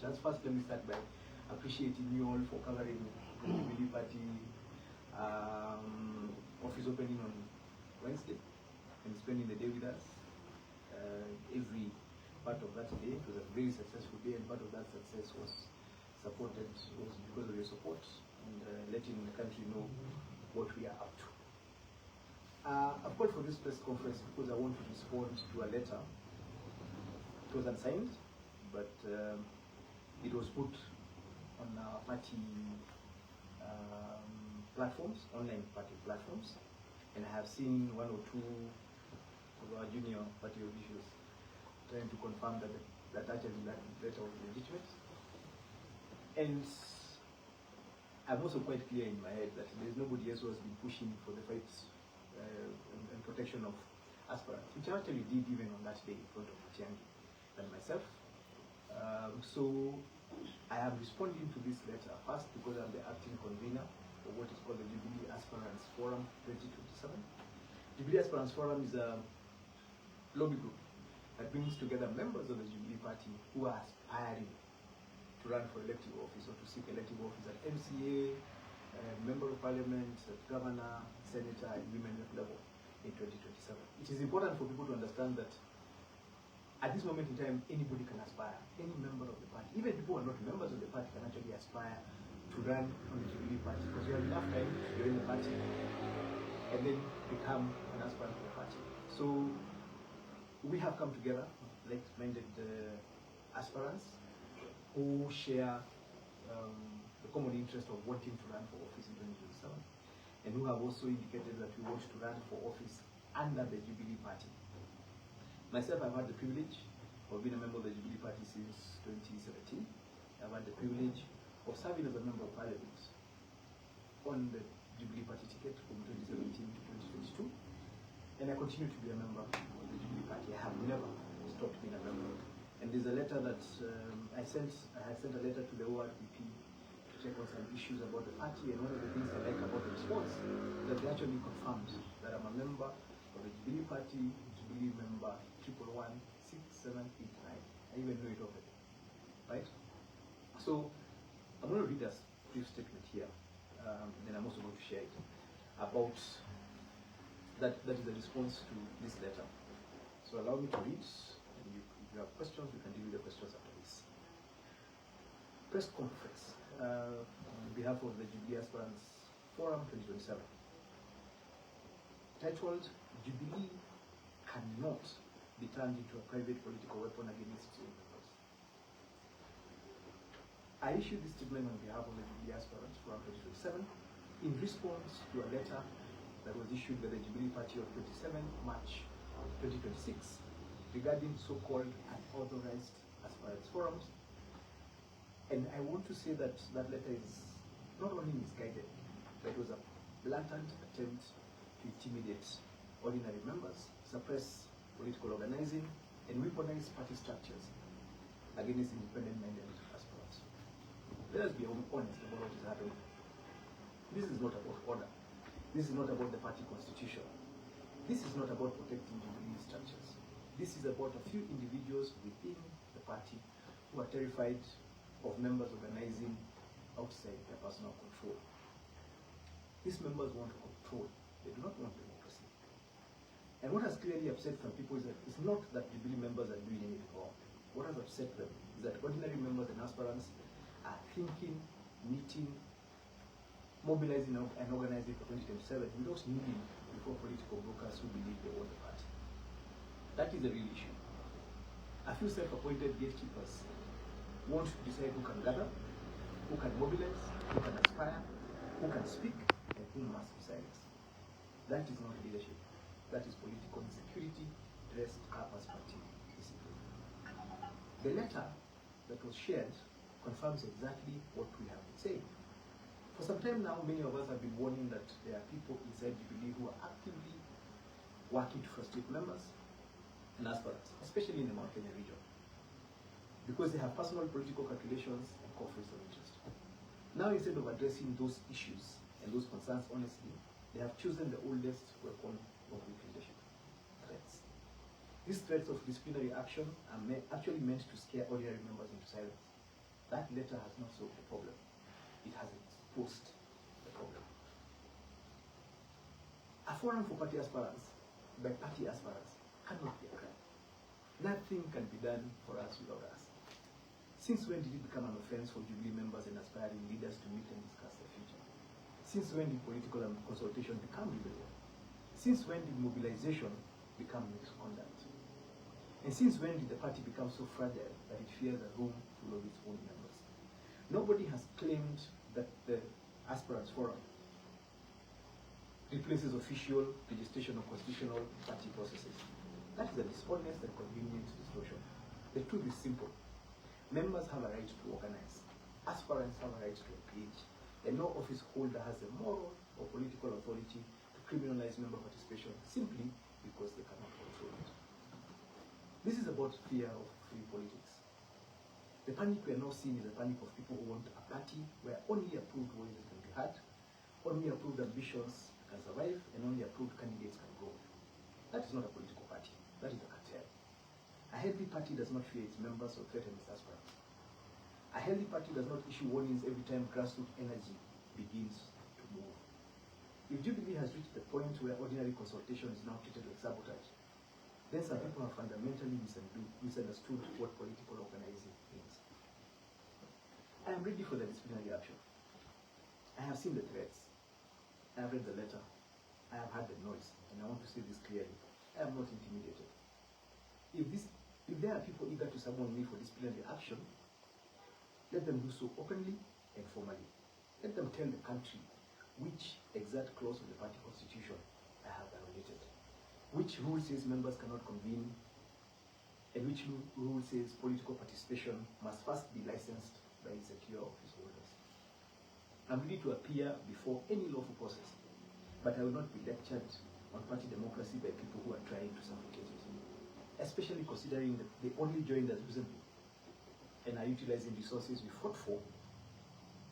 Just first, let me start by appreciating you all for covering the Jubilee Party office opening on Wednesday and spending the day with us. Every part of that day, it was a very successful day, and part of that success was because of your support and letting the country know what we are up to. I've called for this press conference because I want to respond to a letter. It was unsigned, but it was put on our party platforms, online party platforms, and I have seen one or two of our junior party officials trying to confirm that actually that letter was legitimate. And I'm also quite clear in my head that there's nobody else who has been pushing for the fight and protection of aspirants, which I actually did even on that day in front of Matiang'i and myself. So I am responding to this letter first because I'm the acting convener of what is called the Jubilee Aspirants Forum 2027. Jubilee Aspirants Forum is a lobby group that brings together members of the Jubilee Party who are aspiring to run for elective office or to seek elective office at MCA, Member of Parliament, Governor, Senator, and women level in 2027. It is important for people to understand that at this moment in time, anybody can aspire. Any member of the party, even people who are not members of the party, can actually aspire to run on the Jubilee Party because you have enough time to join the party and then become an aspirant of the party. So we have come together, like-minded aspirants who share the common interest of wanting to run for office in 2027, and who have also indicated that we want to run for office under the Jubilee Party. Myself, I've had the privilege of being a member of the Jubilee Party since 2017. I've had the privilege of serving as a member of Parliament on the Jubilee Party ticket from 2017 to 2022, and I continue to be a member of the Jubilee Party. I have never stopped being a member. And there's a letter that I had sent a letter to the ORPP to check on some issues about the party, and one of the things I like about the response is that they actually confirmed that I'm a member of the Jubilee Party, Jubilee member 1116789. I even know it already, right? So I'm going to read a brief statement here, and then I'm also going to share it about that is a response to this letter. So allow me to read. If you have questions, we can deal with the questions after this. Press conference on behalf of the Jubilee Aspirants Forum 2027. Titled, Jubilee cannot be turned into a private political weapon against its own members. I issued this statement on behalf of the Jubilee Aspirants Forum 2027 in response to a letter that was issued by the Jubilee Party of 27 March 2026 regarding so-called unauthorized aspirants forums. And I want to say that that letter is not only misguided, but it was a blatant attempt to intimidate ordinary members, suppress political organizing, and weaponize party structures against independent-minded aspirants. Let us be honest about what is happening. This is not about order. This is not about the party constitution. This is not about protecting Jubilee structures. This is about a few individuals within the party who are terrified of members organizing outside their personal control. These members want control. They do not want democracy. And what has clearly upset some people is that it's not that Jubilee members are doing anything wrong. What has upset them is that ordinary members and aspirants are thinking, meeting, mobilizing and organizing for 2027 without needing before political brokers who believe they own the party. That is the real issue. A few self-appointed gatekeepers want to decide who can gather, who can mobilize, who can aspire, who can speak, and who must be silenced. That is not leadership. That is political insecurity dressed up as party discipline. The letter that was shared confirms exactly what we have been saying. For some time now, many of us have been warning that there are people inside Jubilee who are actively working to frustrate members and aspirants, especially in the Mount Kenya region, because they have personal political calculations and conflicts of interest. Now, instead of addressing those issues and those concerns honestly, they have chosen the oldest weapon of weak leadership: threats. These threats of disciplinary action are actually meant to scare ordinary members into silence. That letter has not solved the problem. It has exposed the problem. A forum for party aspirants by party aspirants cannot be a crime. Nothing can be done for us without us. Since when did it become an offense for Jubilee members and aspiring leaders to meet and discuss the future? Since when did political consultation become rebellion? Since when did mobilization become misconduct? And since when did the party become so fragile that it fears a room full of its own members? Nobody has claimed that the Aspirants Forum replaces official registration of constitutional party processes. That is a dishonest and convenient distortion. The truth is simple. Members have a right to organize. Aspirants have a right to engage. And no office holder has the moral or political authority to criminalize member participation simply because they cannot control it. This is about fear of free politics. The panic we are now seeing is a panic of people who want a party where only approved voices can be heard, only approved ambitions can survive, and only approved candidates can grow. That is not a political party. That is a cartel. A healthy party does not fear its members or threaten its aspirants. A healthy party does not issue warnings every time grassroots energy begins to move. If Jubilee has reached the point where ordinary consultation is now treated like sabotage, then some people have fundamentally misunderstood what political organizing means. I am ready for the disciplinary action. I have seen the threats. I have read the letter. I have heard the noise, and I want to say this clearly. I am not intimidated. If there are people eager to summon me for disciplinary action, let them do so openly and formally. Let them tell the country which exact clause of the party constitution I have violated, which rule says members cannot convene, and which rule says political participation must first be licensed by secure office holders. I'm ready to appear before any lawful process, but I will not be lectured on party democracy by people who are trying to suffocate it, especially considering that they only joined us recently and are utilizing resources we fought for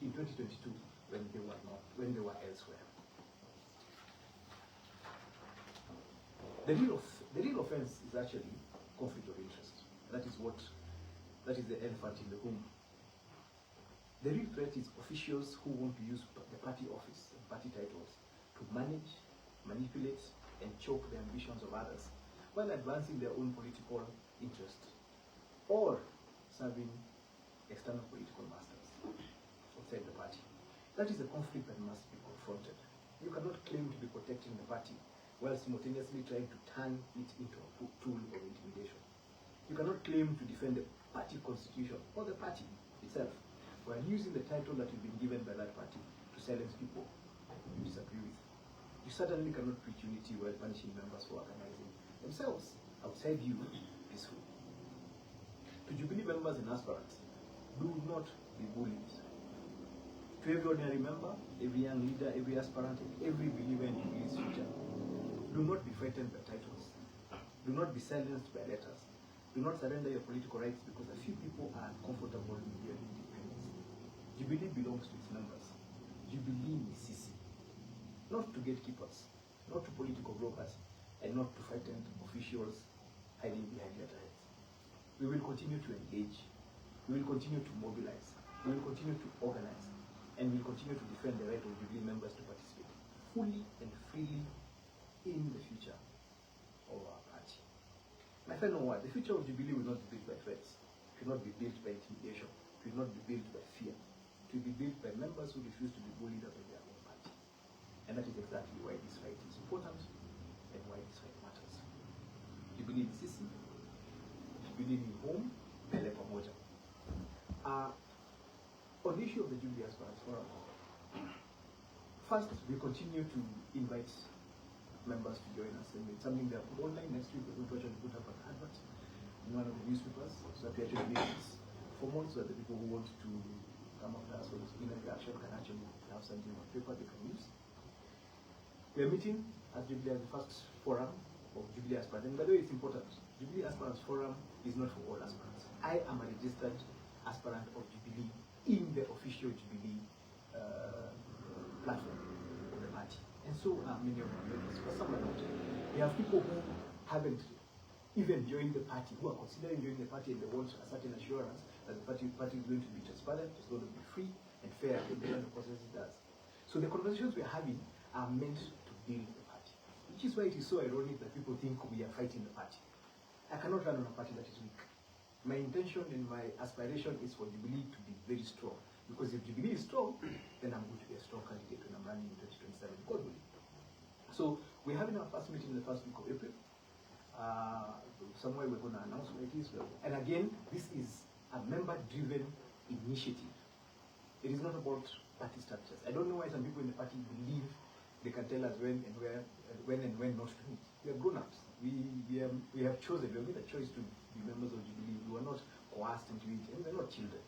in 2022 when they were elsewhere. The real offense is actually conflict of interest. That is the elephant in the room. The real threat is officials who want to use the party office and party titles to manage, manipulate, and choke the ambitions of others while advancing their own political interests or serving external political masters outside the party. That is a conflict that must be confronted. You cannot claim to be protecting the party while simultaneously trying to turn it into a tool of intimidation. You cannot claim to defend the party constitution or the party itself while using the title that you've been given by that party to silence people you disagree with. You certainly cannot preach unity while punishing members for organizing themselves outside you peacefully. To Jubilee members and aspirants, do not be bullied. To every ordinary member, every young leader, every aspirant, and every believer in Jubilee's future, do not be frightened by titles. Do not be silenced by letters. Do not surrender your political rights because a few people are uncomfortable with your independence. Jubilee belongs to its members. Jubilee is CC. Not to gatekeepers, not to political brokers, and not to frightened officials hiding behind letterheads. We will continue to engage. We will continue to mobilize. We will continue to organize. And we will continue to defend the right of Jubilee members to participate fully and freely in the future of our party. My final word, the future of Jubilee will not be built by threats. It will not be built by intimidation. It will not be built by fear. It will be built by members who refuse to be bullied out of their own party. And that is exactly why this fight is important and why this fight matters. Jubilee ni sisi, Jubilee ni home, mbele pamoja. On the issue of the Jubilee Aspirants Forum, first, we continue to invite members to join us, and it's something that online next week we're going to actually put up an advert in one of the newspapers so that we actually make this formal so that the people who want to come after us for disciplinary action can actually have something on paper they can use. We are meeting as Jubilee as the first forum of Jubilee Aspirants. And by the way, it's important. Jubilee Aspirants Forum is not for all aspirants. I am a registered aspirant of Jubilee in the official Jubilee platform of the party. And so are many of our members. For some are not. We have people who haven't even join the party, who are considering joining the party and they want a certain assurance that the party is going to be transparent, it's going to be free and fair in the process it does. So the conversations we're having are meant to build the party, which is why it is so ironic that people think we are fighting the party. I cannot run on a party that is weak. My intention and my aspiration is for Jubilee to be very strong. Because if Jubilee is strong, then I'm going to be a strong candidate when I'm running in 2027, God willing. So we're having our first meeting in the first week of April. Somewhere we're going to announce where it is. And again, this is a member-driven initiative. It is not about party structures. I don't know why some people in the party believe they can tell us when and when not to meet. We are grown-ups. We have chosen, we have made a choice to be members of Jubilee. We were not coerced into it, and we're not children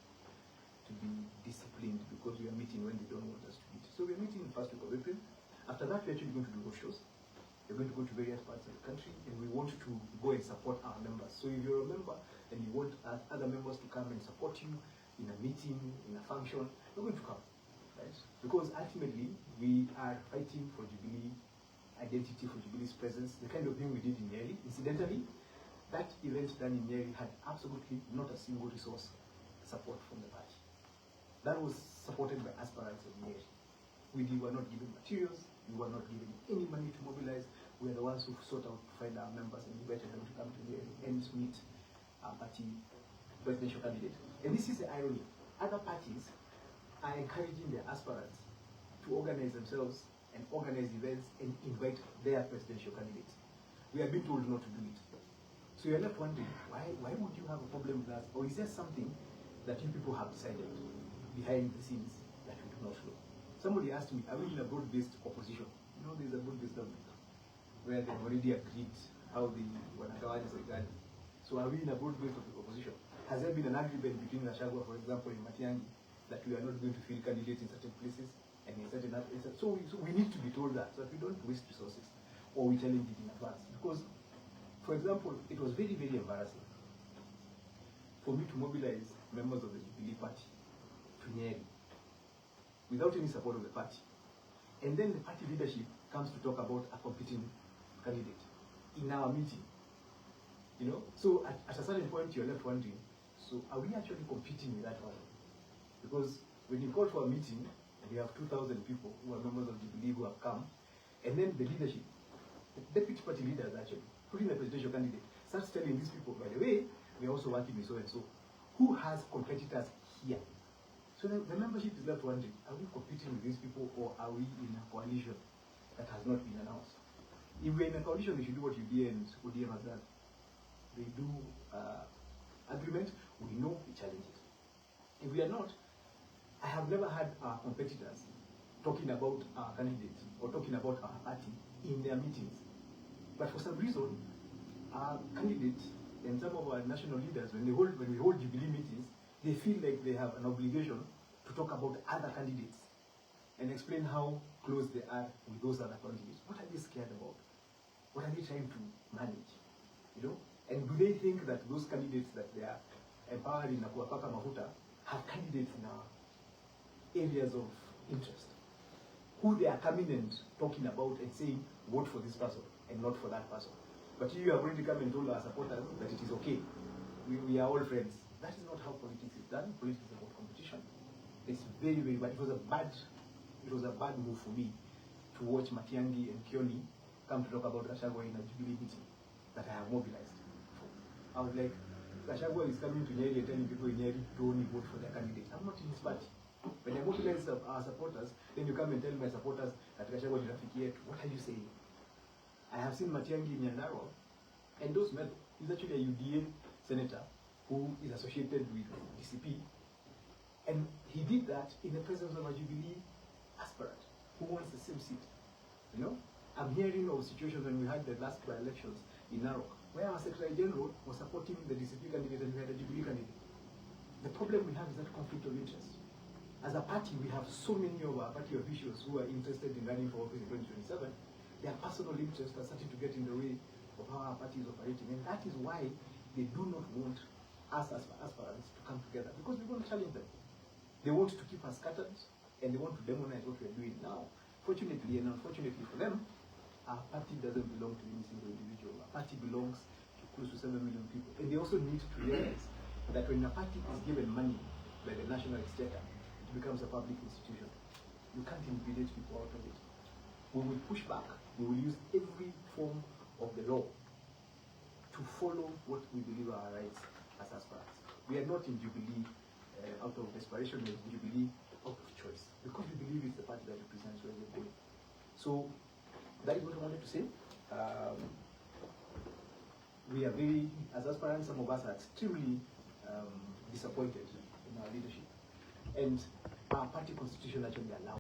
to be disciplined because we are meeting when they don't want us to meet. So we're meeting in the first week of April. After that, we're actually going to do roadshows. We're going to go to various parts of the country, and we want to go and support our members. So if you're a member and you want other members to come and support you in a meeting, in a function, we're going to come, right? Because ultimately, we are fighting for Jubilee identity, for Jubilee's presence, the kind of thing we did in Nyeri. Incidentally, that event done in Nyeri had absolutely not a single resource support from the party. That was supported by aspirants of Nyeri. We were not given materials, we were not given any money to mobilize. We are the ones who sought out to find our members and invited them to come to Nyeri and meet our party presidential candidate. And this is the irony. Other parties are encouraging their aspirants to organize themselves and organize events and invite their presidential candidates. We are being told not to do it. So you're left wondering, why would you have a problem with us? Or is there something that you people have decided behind the scenes that we do not know? Somebody asked me, are we in a broad-based opposition? You know, there's a broad-based government where they've already agreed how the Wanagawan is regarded. So are we in a broad-based opposition? Has there been an agreement between Gachagua, for example, in Matiang'i, that we are not going to field candidates in certain places and in certain other places? So we need to be told that, so that we don't waste resources, or we challenge it in advance. Because, for example, it was very, very embarrassing for me to mobilize members of the Jubilee Party to Nyeri without any support of the party. And then the party leadership comes to talk about a competing candidate in our meeting. You know, so at a certain point you're left wondering, so are we actually competing with that one? Because when you call for a meeting, we have 2,000 people who are members of Jubilee who have come, and then the leadership, the deputy party leaders actually, putting the presidential candidate, starts telling these people, by the way, we're also working with so and so. Who has competitors here? So the membership is left wondering, are we competing with these people, or are we in a coalition that has not been announced? If we're in a coalition, we should do what UDA and ODM has done. They do agreement, we know, we challenge it. If we are not, I have never had our competitors talking about our candidates or talking about our party in their meetings. But for some reason, our candidates and some of our national leaders, when we hold Jubilee meetings, they feel like they have an obligation to talk about other candidates and explain how close they are with those other candidates. What are they scared about? What are they trying to manage? You know? And do they think that those candidates that they are empowering Nakuapaka Mafuta have candidates in our areas of interest, who they are coming and talking about and saying, vote for this person and not for that person? But you have already come and told our supporters that it is okay. We are all friends. That is not how politics is done. Politics is about competition. It's very, very bad. It was a bad move for me to watch Matiang'i and Kioni come to talk about Gachagua in a Jubilee meeting that I have mobilized. I was like, Gachagua is coming to Nyeri and telling people in Nyeri to only vote for their candidate. I'm not in his party. When I mobilize our supporters, then you come and tell my supporters that Gachagua is Rafiki. What are you saying? I have seen Matiang'i in Nyandarua, and those men, he's actually a UDA senator who is associated with DCP, and he did that in the presence of a Jubilee aspirant who wants the same seat. You know, I'm hearing of situations when we had the last by-elections in Narok, where our Secretary General was supporting the DCP candidate and we had a Jubilee candidate. The problem we have is that conflict of interest. As a party, we have so many of our party officials who are interested in running for office in 2027. Their personal interests are starting to get in the way of how our party is operating, and that is why they do not want us as aspirants to come together, because we want to challenge them. They want to keep us scattered, and they want to demonize what we are doing now. Fortunately and unfortunately for them, our party doesn't belong to any single individual. Our party belongs to close to 7 million people. And they also need to realize that when a party is given money by the national exchequer, it becomes a public institution. You can't intimidate people out of it. We will push back. We will use every form of the law to follow what we believe are our rights as aspirants. We are not in Jubilee out of desperation, we are in Jubilee out of choice, because we believe it's the party that represents where we're going. So that is what I wanted to say. We are very, as aspirants, some of us are extremely disappointed in our leadership. And our party constitution actually allows